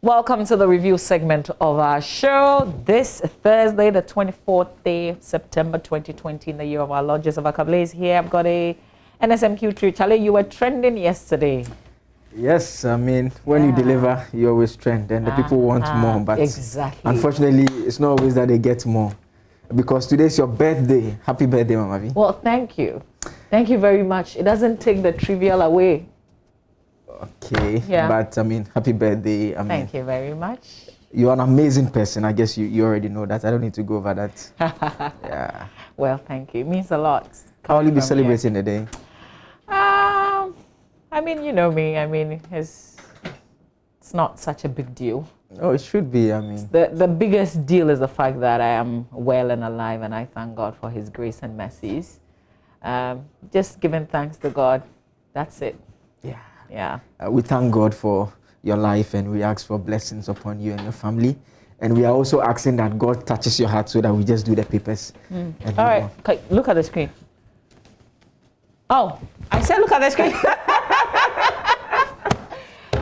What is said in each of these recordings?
Welcome to the review segment of our show. This Thursday, the 24th day of September 2020, in the year of our Lord Jesus is here. I've got a NSMQ tree. Charlie, you were trending yesterday. Yes, I mean, when you deliver, you always trend, and the people want more. But exactly. Unfortunately, it's not always that they get more. Because today's your birthday. Happy birthday, Mama V. Well, thank you. Thank you very much. It doesn't take the trivial away. Okay, but I mean, happy birthday. Thank you very much. You're an amazing person. I guess you already know that. I don't need to go over that. Yeah. Well, thank you. It means a lot. How will you be celebrating the day? I mean, you know me. I mean, it's not such a big deal. Oh, it should be. I mean, the biggest deal is the fact that I am well and alive, and I thank God for His grace and mercies. Just giving thanks to God. That's it. Yeah. Yeah. We thank God for your life, and we ask for blessings upon you and your family. And we are also asking that God touches your heart so that we just do the papers. All right. Okay, look at the screen. Oh, I said look at the screen.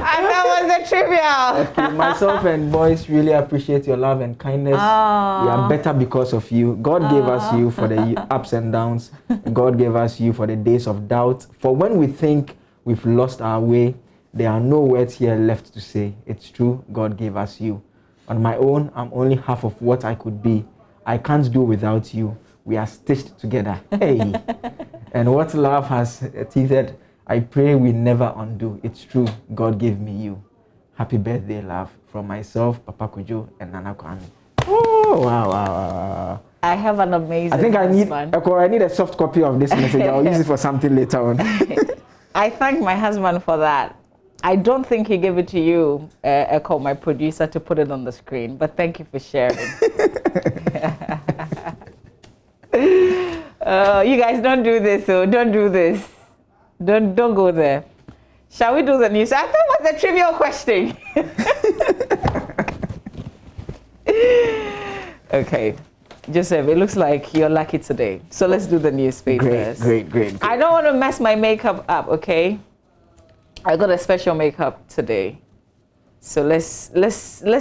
And that was the trivial. Okay, myself and boys really appreciate your love and kindness. We are better because of you. God gave us you for the ups and downs. God gave us you for the days of doubt. For when we think we've lost our way, there are no words here left to say. It's true, God gave us you. On my own, I'm only half of what I could be. I can't do without you. We are stitched together. Hey. And what love has teethed, I pray we never undo. It's true, God gave me you. Happy birthday, love. From myself, Papa Kujo, and Nana Kwame. Oh, wow. I have an amazing I think husband. I need a soft copy of this message. I'll use it for something later on. I thank my husband for that. I don't think he gave it to you, Echo, my producer, to put it on the screen, but thank you for sharing. You guys don't do this, so don't do this. Don't go there. Shall we do the news? I thought it was a trivial question. Okay. Joseph, it looks like you're lucky today. So let's do the newspapers. Great. I don't want to mess my makeup up, okay? I got a special makeup today. So let's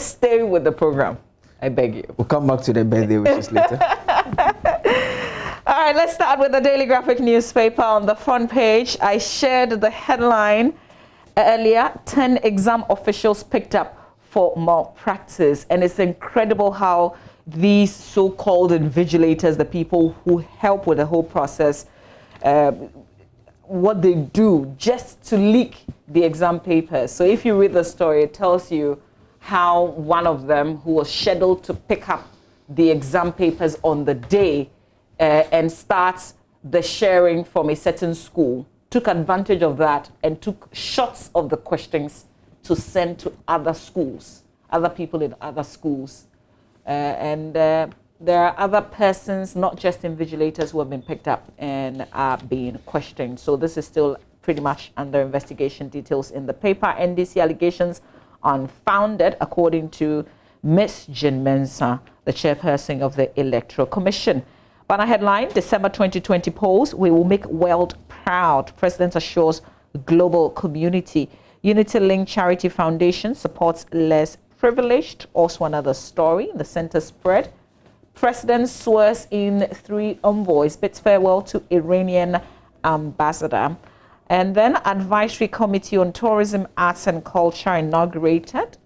stay with the program. I beg you. We'll come back to the birthday wishes later. All right, let's start with the Daily Graphic newspaper. On the front page, I shared the headline earlier, 10 exam officials picked up for malpractice. And it's incredible how these so-called invigilators, the people who help with the whole process, what they do just to leak the exam papers. So if you read the story, it tells you how one of them, who was scheduled to pick up the exam papers on the day and starts the sharing from a certain school, took advantage of that and took shots of the questions to send to other schools, other people in other schools. There are other persons, not just invigilators, who have been picked up and are being questioned. So this is still pretty much under investigation. Details in the paper. NDC allegations unfounded, according to Ms. Jean Mensah, the chairperson of the Electoral Commission. Banner headline, December 2020 polls, we will make world proud. President assures global community. Unity Link Charity Foundation supports less privileged. Also another story, the center spread. President swears in 3 envoys, bids farewell to Iranian ambassador. And then Advisory Committee on Tourism, Arts and Culture inaugurated.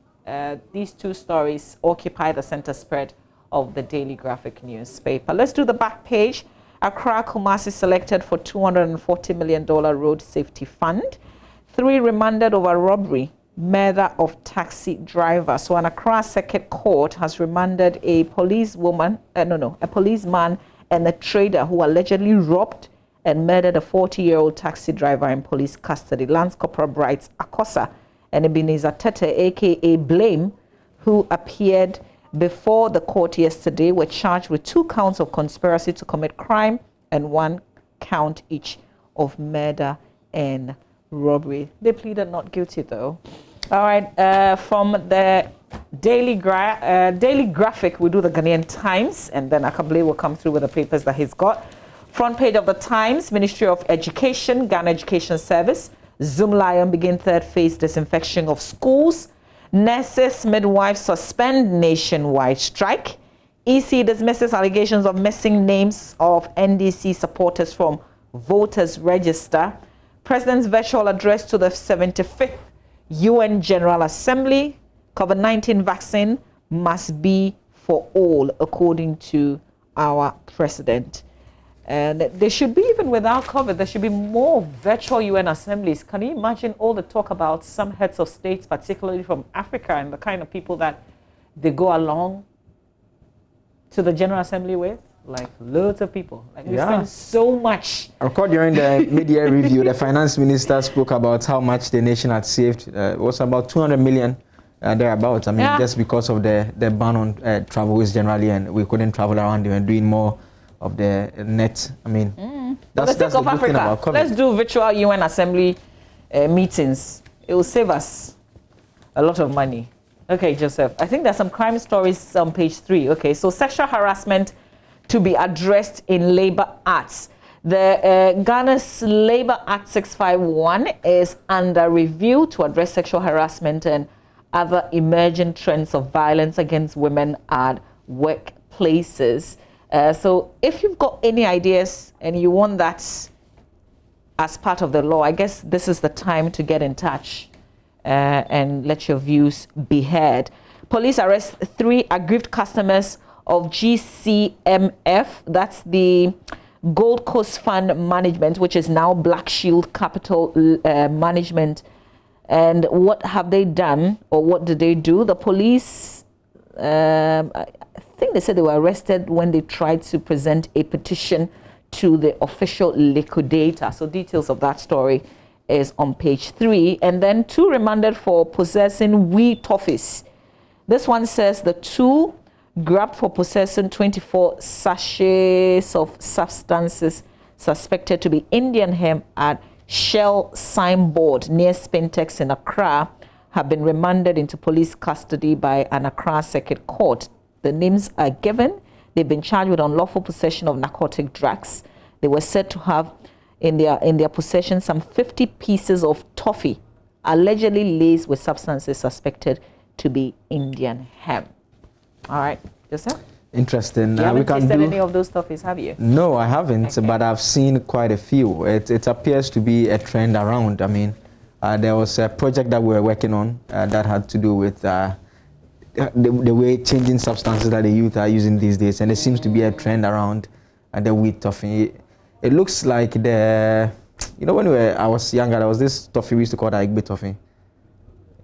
These 2 stories occupy the center spread of the Daily Graphic newspaper. Let's do the back page. Accra Kumasi selected for $240 million road safety fund. 3 remanded over robbery, murder of taxi driver. So an Accra Circuit Court has remanded a policeman and a trader who allegedly robbed and murdered a 40-year-old taxi driver in police custody. Lance Corporal Bright Akosa and Ebenezer Tete, aka Blame, who appeared before the court yesterday, were charged with 2 counts of conspiracy to commit crime and 1 count each of murder and robbery. They pleaded not guilty, though. All right, from the Daily Graphic, we do the Ghanaian Times, and then Akable will come through with the papers that he's got. Front page of the Times, Ministry of Education, Ghana Education Service, Zoom Lion begin 3rd phase disinfection of schools. Nurses, midwives suspend nationwide strike. EC dismisses allegations of missing names of NDC supporters from voters register. President's virtual address to the 75th UN General Assembly. COVID-19 vaccine must be for all, according to our president. And there should be, even without COVID, there should be more virtual UN assemblies. Can you imagine all the talk about some heads of states, particularly from Africa, and the kind of people that they go along to the General Assembly with? Like loads of people. Like we spend so much. I recall during the mid-year review, the finance minister spoke about how much the nation had saved. It was about 200 million thereabouts. I mean, just because of the ban on travels generally, and we couldn't travel around. They were doing more of the net. I mean, that's the good thing about COVID. Let's do virtual UN Assembly meetings. It will save us a lot of money. Okay, Joseph. I think there's some crime stories on page 3. Okay, so sexual harassment to be addressed in Labor Acts. The Ghana's Labor Act 651 is under review to address sexual harassment and other emerging trends of violence against women at workplaces. So if you've got any ideas and you want that as part of the law, I guess this is the time to get in touch and let your views be heard. Police arrest 3 aggrieved customers of GCMF, that's the Gold Coast Fund Management, which is now Black Shield Capital Management. And what have they done, or what did they do? The police, I think they said they were arrested when they tried to present a petition to the official liquidator. So details of that story is on page 3. And then 2 remanded for possessing weed toffees. This one says the 2 grabbed for possessing 24 sachets of substances suspected to be Indian hemp at Shell signboard near Spintex in Accra have been remanded into police custody by an Accra Circuit Court. The names are given. They've been charged with unlawful possession of narcotic drugs. They were said to have in their possession some 50 pieces of toffee, allegedly laced with substances suspected to be Indian hemp. All right, Joseph? Interesting. You haven't tasted any of those toffees, have you? No, I haven't, but I've seen quite a few. It appears to be a trend around. I mean, there was a project that we were working on that had to do with the way changing substances that the youth are using these days, and there seems to be a trend around the weed toffee. It looks like when I was younger, there was this toffee we used to call the Igbe toffee.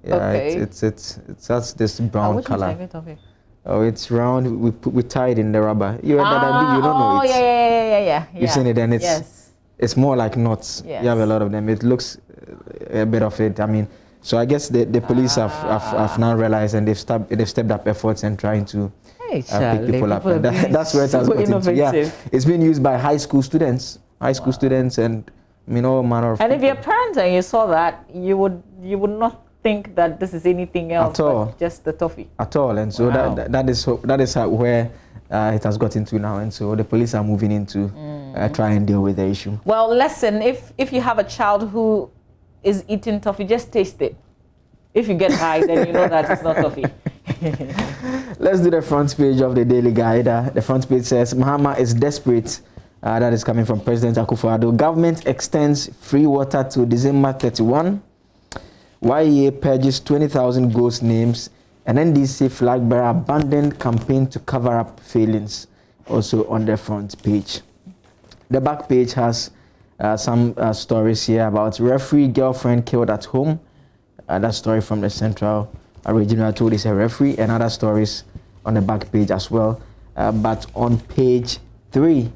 Yeah, okay. It has this brown color. Which toffee? Oh, it's round. We tie it in the rubber. You don't know it. Yeah. You've seen it, and it's more like knots. Yes. You have a lot of them. It looks a bit of it. I mean, so I guess the police have now realized, and they've stepped up efforts and trying to pick people up. And that's where it has gotten to. Yeah, it's been used by high school students, and all manner of. And people. If you're a parent and you saw that, you would not think that this is anything else but just the toffee at all. And so that is where it has gotten to now, and so the police are moving in to try and deal with the issue. Well, listen, if you have a child who is eating toffee, just taste it. If you get high, then you know that it's not toffee. Let's do the front page of the Daily Guide. The front page says Mahama is desperate. That is coming from President Akufo-Addo. Government extends free water to December 31. YEA purges 20,000 ghost names, and NDC flag bearer abandoned campaign to cover up failings, also on the front page. The back page has some stories here about referee girlfriend killed at home. That story from the Central Regional told is a referee, and other stories on the back page as well. But on page 3,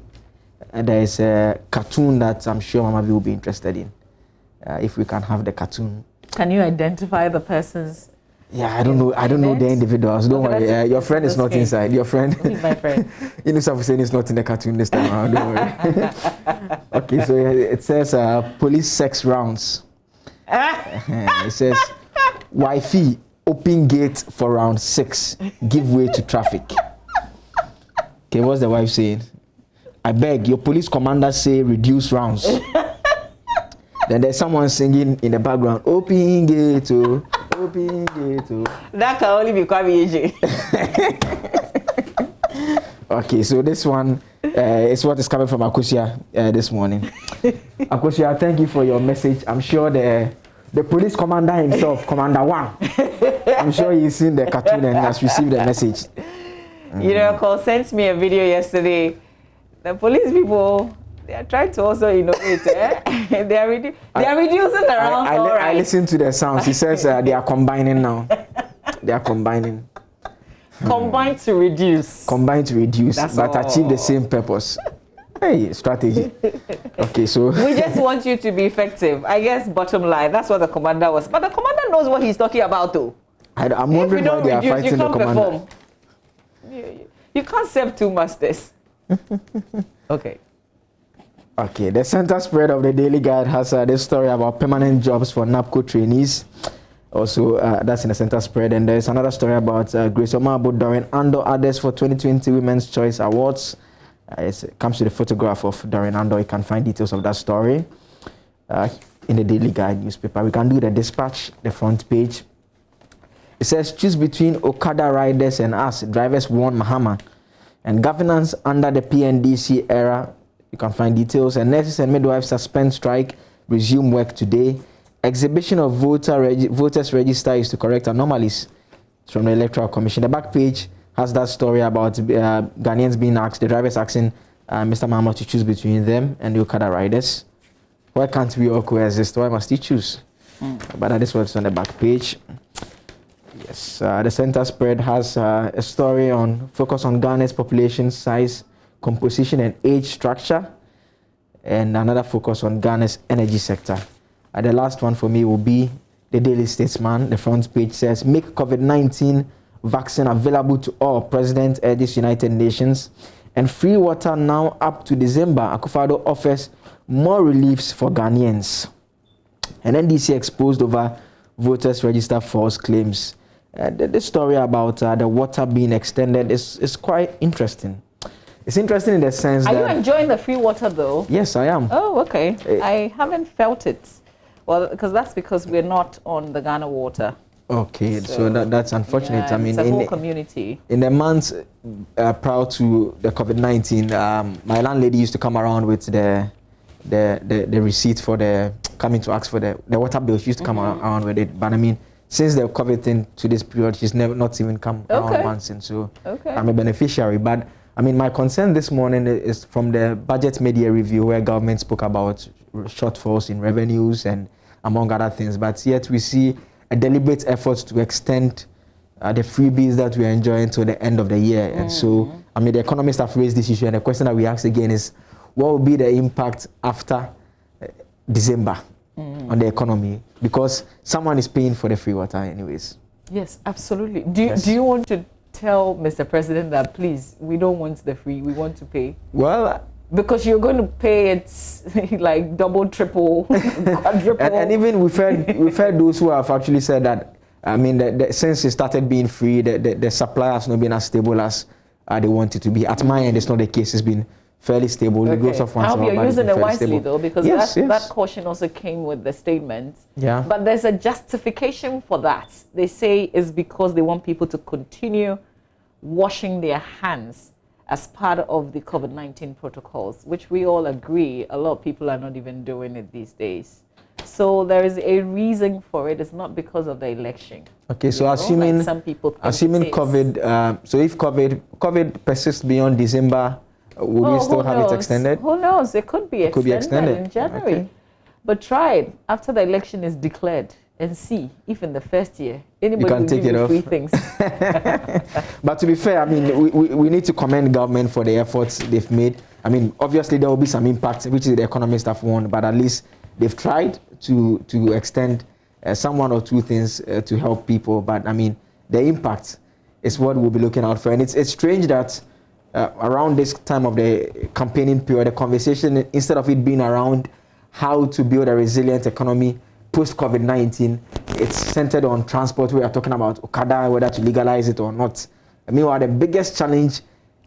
there is a cartoon that I'm sure Mama V will be interested in. If we can have the cartoon. Can you identify the person's? Yeah, I don't know the individuals. Don't worry. Your friend is not inside. Your friend. Who's my friend? Yunus Hussein is not in the cartoon this time around. Don't worry. Okay, so it says police sex rounds. It says wifey open gate for round 6, give way to traffic. Okay, what's the wife saying? I beg your police commander say reduce rounds. Then there's someone singing in the background, open gate, open gate. That can only be Kwame Eje. Okay, so this one is what is coming from Akosia this morning. Akosia, thank you for your message. I'm sure the police commander himself, Commander One, I'm sure he's seen the cartoon and has received the message. You know, Cole sent me a video yesterday. The police people, they are trying to also innovate. They are reducing the rounds. I listened to the sounds. He says they are combining now. They are combining. Combine to reduce. Combine to reduce, That's but all. achieve the same purpose. Hey, strategy. Okay, so We just want you to be effective. I guess bottom line, that's what the commander was. But the commander knows what he's talking about too. I'm wondering why they are fighting the commander. Perform. You can't serve two masters. Okay. Okay, the center spread of the Daily Guide has this story about permanent jobs for NAPCO trainees. Also, that's in the center spread. And there's another story about Grace Omabo, Doreen Ando, others for 2020 Women's Choice Awards. It comes with a photograph of Doreen Ando. You can find details of that story in the Daily Guide newspaper. We can do the Dispatch, the front page. It says, choose between Okada riders and us. Drivers warn Mahama. And governance under the PNDC era. You can find details. And nurses and midwives suspend strike, resume work today. Exhibition of voters register is to correct anomalies. It's from the Electoral Commission. The back page has that story about Ghanaians being asked, the drivers asking Mr. Mahama to choose between them and the Okada riders. Why can't we all coexist? Why must he choose? But that is what's on the back page. Yes, the center spread has a story on focus on Ghana's population size, composition and age structure, and another focus on Ghana's energy sector. The last one for me will be the Daily Statesman. The front page says, make COVID-19 vaccine available to all. President urges United Nations. And free water now up to December. Akufo-Addo offers more reliefs for Ghanaians. And NDC exposed over voters register false claims. The story about the water being extended is quite interesting. It's interesting in the sense that... Are you enjoying the free water though? Yes, I am. Oh, okay. I haven't felt it. Well, that's because we're not on the Ghana water. Okay, so that's unfortunate. Yeah, I mean, it's a whole community. In the months prior to the COVID-19, my landlady used to come around with the receipt for the coming to ask for the water bill. She used to come around with it, but I mean, since the COVID thing to this period, she's not even come around once, and so I'm a beneficiary. But I mean, my concern this morning is from the budget media review, where government spoke about shortfalls in revenues and among other things, but yet we see a deliberate effort to extend the freebies that we are enjoying to the end of the year. And so, I mean, the economists have raised this issue, and the question that we ask again is, what will be the impact after December on the economy? Because someone is paying for the free water anyways. Yes, absolutely. Do you want to tell Mr. President that, please, we don't want the free, we want to pay? Well, because you're going to pay it like double, triple, quadruple. And even we've heard those who have actually said that, I mean, since it started being free, the supply has not been as stable as they want it to be. At my end, it's not the case. It's been fairly stable. It goes off once I hope you're using it wisely, though, because that caution also came with the statement. Yeah. But there's a justification for that. They say it's because they want people to continue washing their hands as part of the COVID-19 protocols, which we all agree a lot of people are not even doing it these days. So there is a reason for it. It's not because of the election. Okay, so assuming like some people assuming COVID, so if COVID persists beyond December, will we still have it extended? Who knows? It could be extended in January. Okay. But try it after the election is declared and see if in the first year anybody will give you free things. But to be fair, I mean, we need to commend government for the efforts they've made. I mean, obviously there will be some impact, which the economists have warned, but at least they've tried to extend some one or two things to help people. But I mean, the impact is what we'll be looking out for. And it's strange that around this time of the campaigning period, the conversation, instead of it being around how to build a resilient economy post-COVID-19, it's centered on transport. We are talking about Okada, whether to legalize it or not. Meanwhile, the biggest challenge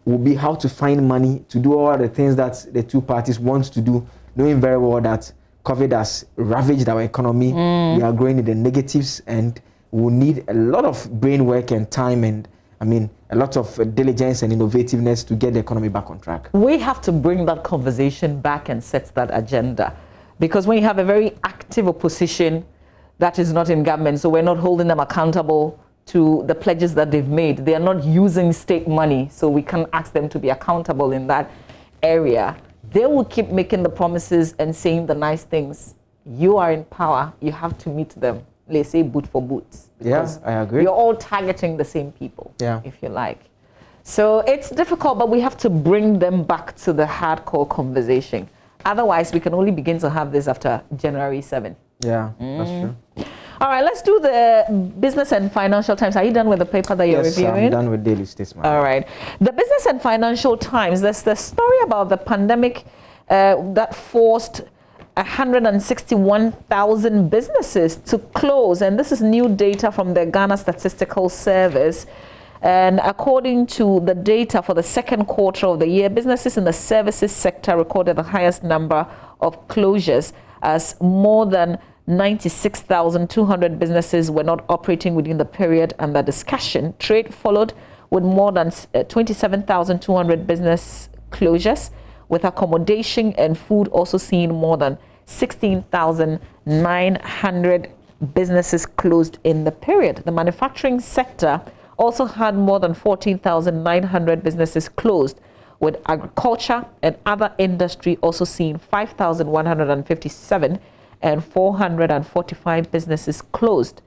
will be how to find money to do all the things that the two parties want to do, knowing very well that COVID has ravaged our economy. We are growing in the negatives, and we will need a lot of brain work and time and, I mean, a lot of diligence and innovativeness to get the economy back on track. We have to bring that conversation back and set that agenda. Because when you have a very active opposition that is not in government, so we're not holding them accountable to the pledges that they've made. They are not using state money, so we can ask them to be accountable in that area. They will keep making the promises and saying the nice things. You are in power, you have to meet them. Let's say boot for boot. Yes, I agree. You're all targeting the same people, yeah, if you like. So it's difficult, but we have to bring them back to the hardcore conversation. Otherwise, we can only begin to have this after January 7th. Yeah, that's true. All right, let's do the Business and Financial Times. Are you done with the paper that you're reviewing? Yes, I'm done with Daily Statesman. All right. The Business and Financial Times, there's the story about the pandemic that forced 161,000 businesses to close. And this is new data from the Ghana Statistical Service. And according to the data for the second quarter of the year, businesses in the services sector recorded the highest number of closures, as more than 96,200 businesses were not operating within the period under discussion. Trade followed with more than 27,200 business closures, with accommodation and food also seeing more than 16,900 businesses closed in the period. The manufacturing sector also had more than 14,900 businesses closed, with agriculture and other industry also seeing 5,157 and 445 businesses closed.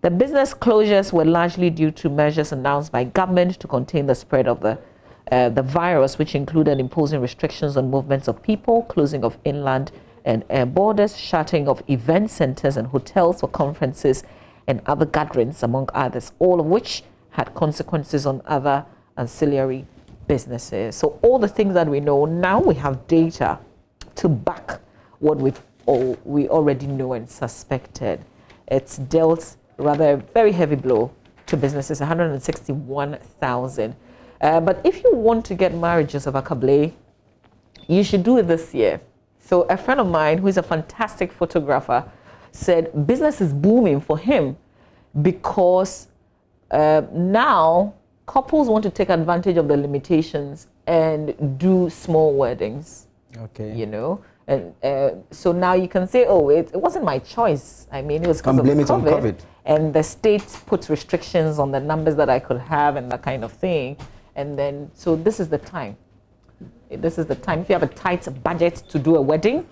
The business closures were largely due to measures announced by government to contain the spread of the virus, which included imposing restrictions on movements of people, closing of inland and air borders, shutting of event centers and hotels for conferences and other gatherings, among others, all of which had consequences on other ancillary businesses. So all the things that we know, now we have data to back what we already know and suspected. It's dealt rather a very heavy blow to businesses, 161,000. But if you want to get married, Joseph Akable, you should do it this year. So a friend of mine who is a fantastic photographer said business is booming for him because now couples want to take advantage of the limitations and do small weddings. Okay. You know, and so now you can say, oh, it wasn't my choice. I mean, it was because of COVID. And the state puts restrictions on the numbers that I could have and that kind of thing. And then, so this is the time. This is the time. If you have a tight budget to do a wedding,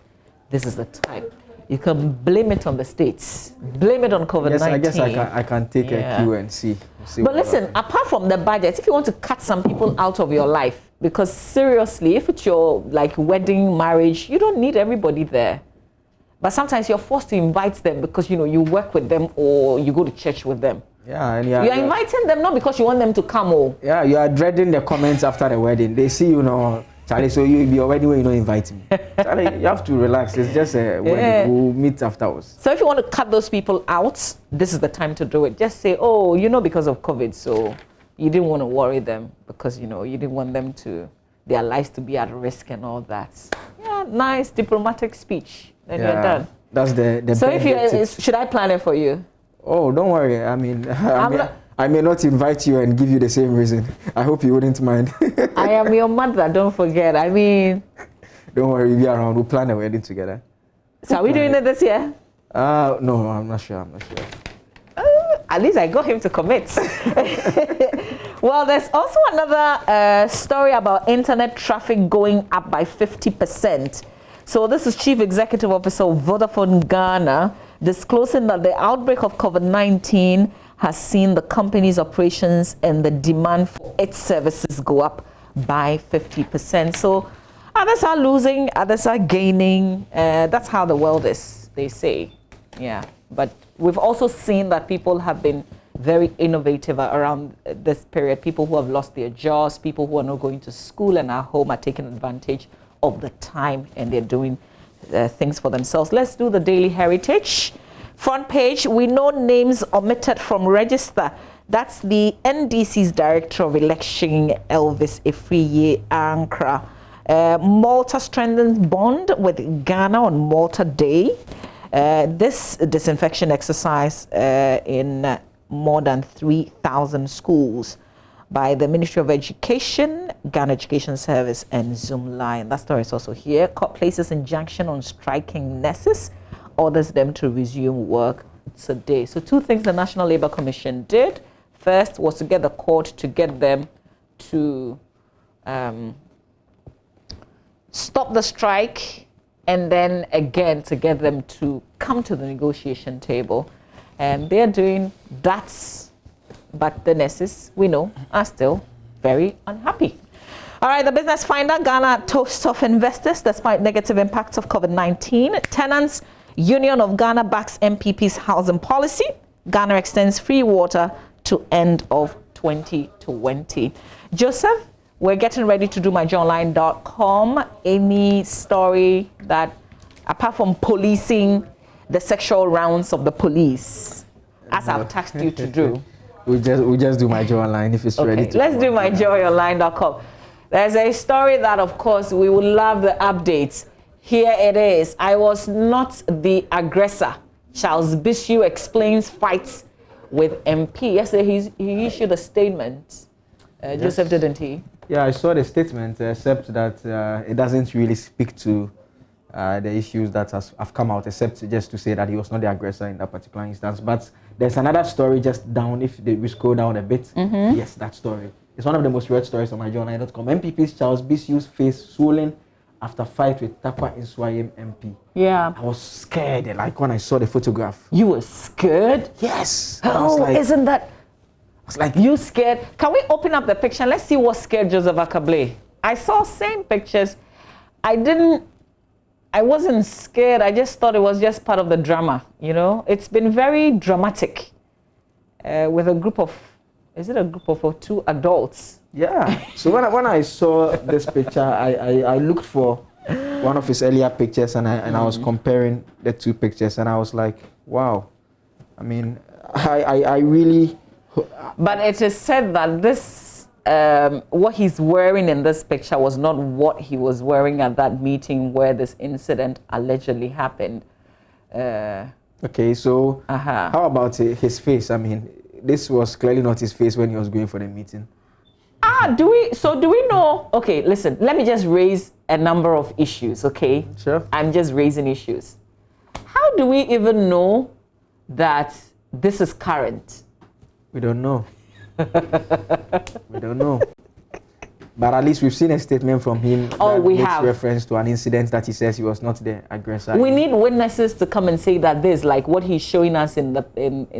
this is the time. You can blame it on the states. Blame it on COVID-19. Yes, I guess I can take a cue and see but listen, apart from the budget, if you want to cut some people out of your life, because seriously, if it's your like wedding, marriage, you don't need everybody there. But sometimes you're forced to invite them because, you know, you work with them or you go to church with them. Yeah, and you're inviting them not because you want them to come. Oh. Yeah, you are dreading the comments after the wedding. They see, you know, Charlie, so you'll be your wedding when you don't invite me. Charlie, you have to relax. It's just a wedding. We'll meet afterwards. So if you want to cut those people out, this is the time to do it. Just say, oh, you know, because of COVID, so you didn't want to worry them because, you know, you didn't want them to, their lives to be at risk and all that. Yeah, nice diplomatic speech. Then you're done. That's the so if you, should I plan it for you? Oh, don't worry. I mean, I may not invite you and give you the same reason. I hope you wouldn't mind. I am your mother, don't forget. I mean... Don't worry, we'll be around. We'll plan a wedding together. So are we doing it this year? No, I'm not sure. At least I got him to commit. Well, there's also another story about internet traffic going up by 50%. So this is Chief Executive Officer of Vodafone Ghana disclosing that the outbreak of COVID-19 has seen the company's operations and the demand for its services go up by 50%. So others are losing, others are gaining. That's how the world is, they say. Yeah, but we've also seen that people have been very innovative around this period. People who have lost their jobs, people who are not going to school and are home are taking advantage of the time and they're doing things for themselves. Let's do the Daily Heritage. Front page, we know names omitted from register. That's the NDC's Director of Election, Elvis Ifriye Ankra. Malta strengthens bond with Ghana on Malta Day. This disinfection exercise in more than 3,000 schools by the Ministry of Education, Ghana Education Service, and Zoomline. That story is also here. Court places injunction on striking nurses, orders them to resume work today. So 2 things the National Labour Commission did. First was to get the court to get them to stop the strike, and then again to get them to come to the negotiation table. And they're doing that, but the nurses, we know, are still very unhappy. All right, the Business Finder, Ghana toasts off investors despite negative impacts of COVID-19. Tenants Union of Ghana backs MPP's housing policy. Ghana extends free water to end of 2020. Joseph, we're getting ready to do myjoyonline.com. Any story that, apart from policing the sexual rounds of the police, as I've tasked you to do? we just do My Joy Online if it's ready to. Let's do myjoyonline.com. There's a story that, of course, we would love the updates. Here it is. I was not the aggressor. Charles Bishu explains fights with MP. Yesterday, he issued a statement. Yes. Joseph, didn't he? Yeah, I saw the statement, except that it doesn't really speak to the issues that have come out, except just to say that he was not the aggressor in that particular instance. But there's another story just down, if we scroll down a bit. Mm-hmm. Yes, that story. It's one of the most read stories on myjoyonline.com. MPP's Charles Bishu's face swollen after fight with Takwa Inswayim MP. Yeah. I was scared, like when I saw the photograph. You were scared? Yes. Oh, like, isn't that... I was like, you scared? Can we open up the picture and let's see what scared Joseph Akable? I saw same pictures. I wasn't scared. I just thought it was just part of the drama, you know? It's been very dramatic with a group of, is it a group of 2 adults? Yeah. So when I saw this picture, I looked for one of his earlier pictures and I was comparing the 2 pictures and I was like, wow. I mean, I really... But it is said that this, what he's wearing in this picture was not what he was wearing at that meeting where this incident allegedly happened. Okay, so how about his face? I mean, this was clearly not his face when he was going for the meeting. Do we know? Okay, listen, let me just raise a number of issues, okay? Sure. I'm just raising issues. How do we even know that this is current? We don't know. We don't know. But at least we've seen a statement from him that makes reference to an incident that he says he was not the aggressor. We need witnesses to come and say that this, like what he's showing us in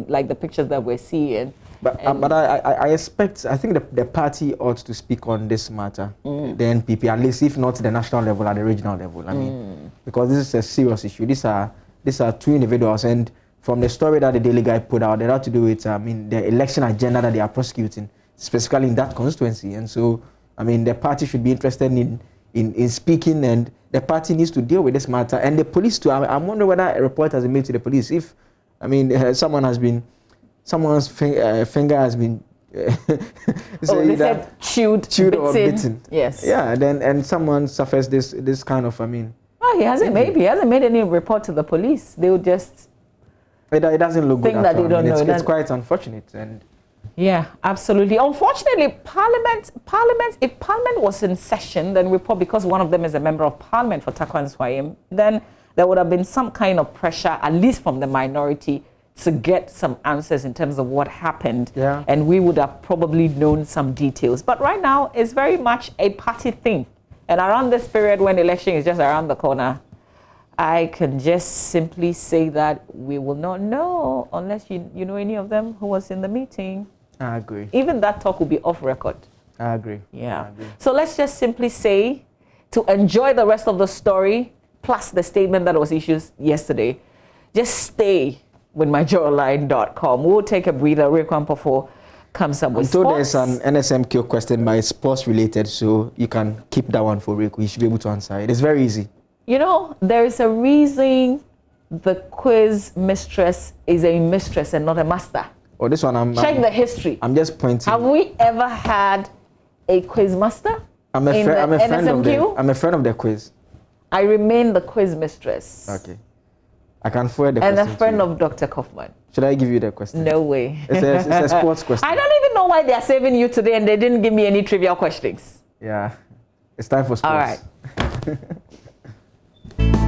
like the pictures that we're seeing. But I think the party ought to speak on this matter, the NPP, at least if not the national level, at the regional level. I mean, because this is a serious issue. These are 2 individuals, and from the story that the Daily Guide put out, they had to do with the election agenda that they are prosecuting, specifically in that constituency. And so, I mean, the party should be interested in speaking, and the party needs to deal with this matter. And the police too. I'm wondering whether a report has been made to the police. If, someone's finger has been they said chewed or bitten. Yes. Yeah, and someone suffers this kind of, Oh, he hasn't made any report to the police. They would just... It doesn't look good at all. It's quite unfortunate. And yeah, absolutely. Unfortunately, if Parliament was in session, then we probably, because one of them is a member of Parliament for Takwa Inswayim, then there would have been some kind of pressure, at least from the minority, to get some answers in terms of what happened. Yeah. And we would have probably known some details. But right now, it's very much a party thing. And around this period, when election is just around the corner, I can just simply say that we will not know unless you know any of them who was in the meeting. I agree. Even that talk will be off record. I agree. Yeah. I agree. So let's just simply say, to enjoy the rest of the story, plus the statement that was issued yesterday, just stay with myjoyonline.com. We'll take a breather. Rekwampofo comes up with sports. There's an NSMQ question, but it's sports related, so you can keep that one for Rick. We should be able to answer it. It's very easy. You know, there is a reason the quiz mistress is a mistress and not a master. Oh, this one, check the history. I'm just pointing. Have we ever had a quiz master? I'm a friend of the quiz. I remain the quiz mistress. Okay. I can forward the and question a friend of Dr. Kaufman. Should I give you the question? No way. It's a sports question. I don't even know why they're saving you today and they didn't give me any trivial questions. Yeah. It's time for sports. All right.